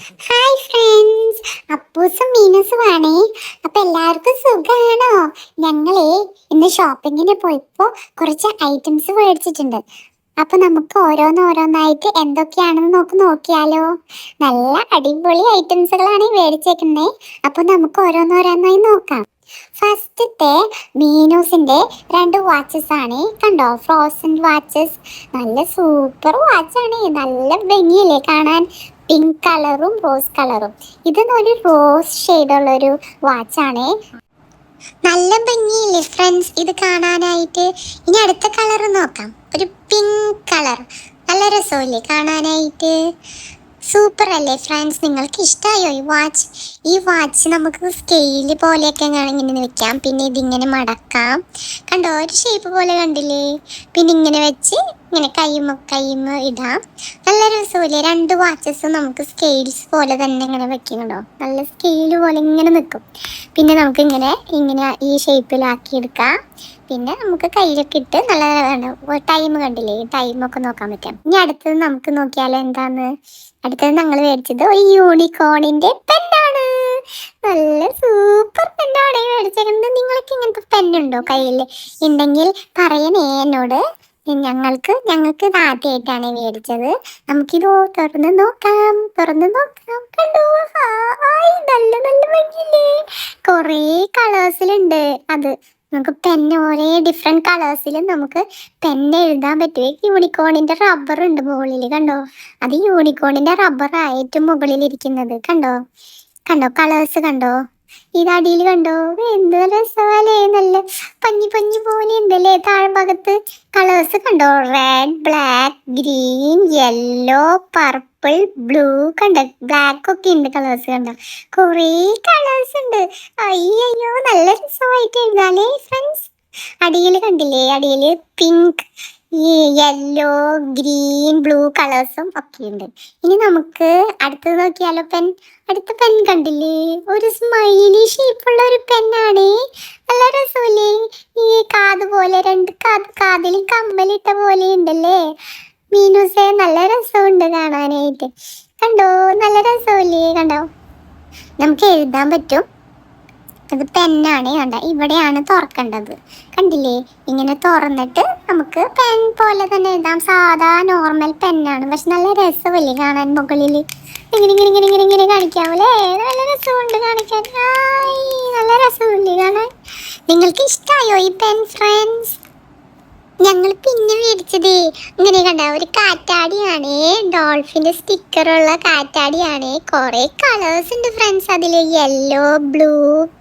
Hi friends, അപ്പൂസും മീനസുമാണേ. അപ്പൊ എല്ലാവർക്കും സുഖാണോ? ഞങ്ങളെ ഇന്ന് ഷോപ്പിങ്ങിന് പോയപ്പോ കുറച്ച് ഐറ്റംസ് മേടിച്ചിട്ടുണ്ട്. അപ്പൊ നമുക്ക് ഓരോന്നോരോന്നായിട്ട് എന്തൊക്കെയാണെന്ന് നോക്കിയാലോ. നല്ല അടിപൊളി ഐറ്റംസുകളാണ് മേടിച്ചേക്കുന്നേ. അപ്പൊ നമുക്ക് ഓരോന്നോരോന്നായി നോക്കാം. ഫസ്റ്റത്തെ മീനൂസിന്റെ രണ്ട് വാച്ചസ് ആണ്. കണ്ടോ, ഫ്രോസൺ വാച്ചസ്. നല്ല സൂപ്പർ വാച്ചാണ്. നല്ല ഭംഗിയില്ലേ കാണാൻ? പിങ്ക് കളറും റോസ് കളറും. ഇതൊരു റോസ് ഷെയ്ഡുള്ളൊരു വാച്ചാണ്. നല്ല ഭംഗിയില്ലേ ഫ്രണ്ട്സ് ഇത് കാണാനായിട്ട്? ഇനി അടുത്ത കളർ നോക്കാം. ഒരു പിങ്ക് കളർ. നല്ല രസമില്ലേ കാണാനായിട്ട്? സൂപ്പർ അല്ലേ ഫ്രണ്ട്സ്? നിങ്ങൾക്ക് ഇഷ്ടമായോ ഈ വാച്ച് നമുക്ക് സ്കെയില് പോലെയൊക്കെ ഇങ്ങനെ വെക്കാം. പിന്നെ ഇതിങ്ങനെ മടക്കാം. കണ്ടോ, ഒരു ഷേപ്പ് പോലെ കണ്ടില്ലേ? പിന്നെ ഇങ്ങനെ വെച്ച് ഇങ്ങനെ കയ്യുമ്മ ഇടാം. നല്ല രസമില്ലേ? രണ്ട് വാച്ചസ് നമുക്ക് സ്കെയിൽസ് പോലെ തന്നെ ഇങ്ങനെ വെക്കുന്നുണ്ടോ? നല്ല സ്കെയില് പോലെ ഇങ്ങനെ നിൽക്കും. പിന്നെ നമുക്ക് ഇങ്ങനെ ഈ ഷേപ്പിലാക്കി എടുക്കാം. പിന്നെ നമുക്ക് കയ്യിലൊക്കെ ഇട്ട് നല്ല ടൈം കണ്ടില്ലേ? ടൈമൊക്കെ നോക്കാൻ പറ്റാം. ഇനി അടുത്തത് നമുക്ക് നോക്കിയാലോ എന്താന്ന്. അടുത്തത് ഞങ്ങൾ മേടിച്ചത് ഒരു യൂണിക്കോണിന്റെ പെന്നാണ്. നല്ല സൂപ്പർ പെന്നാണ് മേടിച്ചേക്കുന്നത്. നിങ്ങൾക്ക് ഇങ്ങനത്തെ പെന്നുണ്ടോ കയ്യിൽ? ഉണ്ടെങ്കിൽ പറയണേ എന്നോട്. ഞങ്ങൾക്ക് ഇത് ആദ്യമായിട്ടാണ് മേടിച്ചത്. നമുക്കിത് തുറന്ന് നോക്കാം. കണ്ടോ, ഹായ്, നല്ല ഭംഗിയില്ലേ? കുറേ കളേഴ്സിലുണ്ട്. അത് നമുക്ക് പെന്ന് ഒരേ ഡിഫറെന്റ് കളേഴ്സിൽ നമുക്ക് പെന്ന് എഴുതാൻ പറ്റും. യൂണിക്കോണിന്റെ റബ്ബർ ഉണ്ട് മുകളിൽ. കണ്ടോ, അത് യൂണിക്കോണിന്റെ റബ്ബർ ഏറ്റവും മുകളിൽ ഇരിക്കുന്നത്. കണ്ടോ കളേഴ്സ് കണ്ടോ? ഇത് അടിയിൽ കണ്ടോ? എന്ത് രസമല്ലേ? നല്ല പഞ്ഞി പോലെ ഉണ്ടല്ലേ താഴ്ഭാഗത്ത്. കളേഴ്സ് കണ്ടോ? Red, black, green, yellow, purple, blue. കണ്ടോ, ബ്ലാക്ക് ഒക്കെ ഉണ്ട് കളേഴ്സ്. കണ്ടോ, കുറേ കളേഴ്സ് ഉണ്ട്. അയ്യോ, നല്ല രസമായിട്ട് എഴുതാലേ ഫ്രണ്ട്സ്. അടിയിൽ കണ്ടില്ലേ? അടിയിൽ പിങ്ക്, യെല്ലോ, ഗ്രീൻ, ബ്ലൂ കളേഴ്സും ഒക്കെ ഉണ്ട്. ഇനി നമുക്ക് അടുത്തത് നോക്കിയാലോ. അടുത്ത പെൻ കണ്ടില്ലേ? ഒരു സ്മൈലി ഷേപ്പുള്ള ഒരു പെന്നാണ്. നല്ല രസമില്ലേ? ഈ കാത് പോലെ രണ്ട് കാതിൽ കമ്മലിട്ട പോലെ ഉണ്ടല്ലേ മീനൂസേ? നല്ല രസമുണ്ട് കാണാനായിട്ട്. കണ്ടോ, നല്ല രസമില്ലേ? കണ്ടോ, നമുക്ക് എഴുതാൻ പറ്റും. അത് പെന്നാണ്. കണ്ട, ഇവിടെയാണ് തുറക്കേണ്ടത്. കണ്ടില്ലേ? ഇങ്ങനെ തുറന്നിട്ട് നമുക്ക് പെൻ പോലെ തന്നെ എഴുതാം. സാധാ നോർമൽ പെന്നാണ്. പക്ഷെ നല്ല രസമല്ലേ കാണാൻ? മുകളിൽ ഇങ്ങനെ കാണിക്കാമല്ലേ? നല്ല രസമുണ്ട് കാണിക്കാൻ. നല്ല രസമില്ലേ കാണാൻ? നിങ്ങൾക്ക് ഇഷ്ടമായോ ഈ പെൻ ഫ്രണ്ട്സ്? ഞങ്ങൾ പിന്നെ മേടിച്ചത് ഇങ്ങനെ കണ്ട ഒരു കാറ്റാടിയാണ്. ഡോൾഫിന്റെ സ്റ്റിക്കറുള്ള കാറ്റാടിയാണ്. കുറെ കളേഴ്സ് ഉണ്ട് ഫ്രണ്ട്സ് അതില്. Yellow, blue,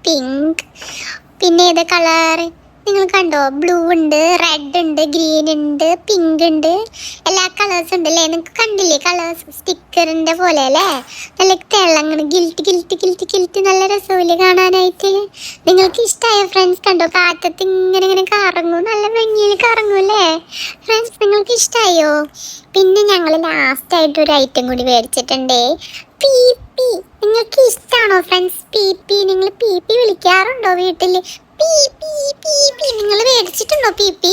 pink. പിന്നെ ഏത് കളർ നിങ്ങൾ കണ്ടോ? ബ്ലൂ ഉണ്ട്, റെഡ് ഉണ്ട്, ഗ്രീൻ ഉണ്ട്, പിങ്ക് ഉണ്ട്. എല്ലാ കളേഴ്സ് ഉണ്ട് അല്ലേ? നിങ്ങൾക്ക് കണ്ടില്ലേ കളേഴ്സ്? സ്റ്റിക്കറിന്റെ പോലെ അല്ലേ? നല്ല തിളങ്ങണ്. ഗിൽറ്റ് നല്ല രസമില്ലേ കാണാനായിട്ട്? നിങ്ങൾക്ക് ഇഷ്ടമായ ഫ്രണ്ട്സ്? കണ്ടോ, കാറ്റത്ത് ഇങ്ങനെ കറങ്ങും. നല്ല ഭംഗിയിൽ കറങ്ങും അല്ലേ ഫ്രണ്ട്സ്? നിങ്ങൾക്ക് ഇഷ്ടമായോ? പിന്നെ ഞങ്ങൾ ലാസ്റ്റ് ആയിട്ട് ഒരു ഐറ്റം കൂടി മേടിച്ചിട്ടുണ്ടേ. പീപ്പി. നിങ്ങൾക്ക് ഇഷ്ടമാണോ ഫ്രണ്ട്സ് പീപ്പി? നിങ്ങൾ പീപ്പി വിളിക്കാറുണ്ടോ വീട്ടിൽ? നിങ്ങൾ മേടിച്ചിട്ടുണ്ടോ പീപ്പി?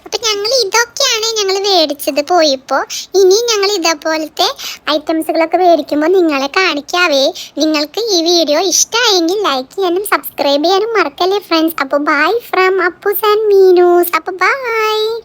അപ്പൊ ഞങ്ങൾ ഇതൊക്കെയാണ് ഞങ്ങൾ മേടിച്ചത് പോയപ്പോ. ഇനി ഞങ്ങൾ ഇതേപോലത്തെ ഐറ്റംസുകളൊക്കെ മേടിക്കുമ്പോൾ നിങ്ങളെ കാണിക്കാവേ. നിങ്ങൾക്ക് ഈ വീഡിയോ ഇഷ്ടമായെങ്കിൽ ലൈക്ക് ചെയ്യാനും സബ്സ്ക്രൈബ് ചെയ്യാനും മറക്കല്ലേ ഫ്രണ്ട്സ്. അപ്പോൾ bye from Appus and Meenus. അപ്പോൾ ബൈ.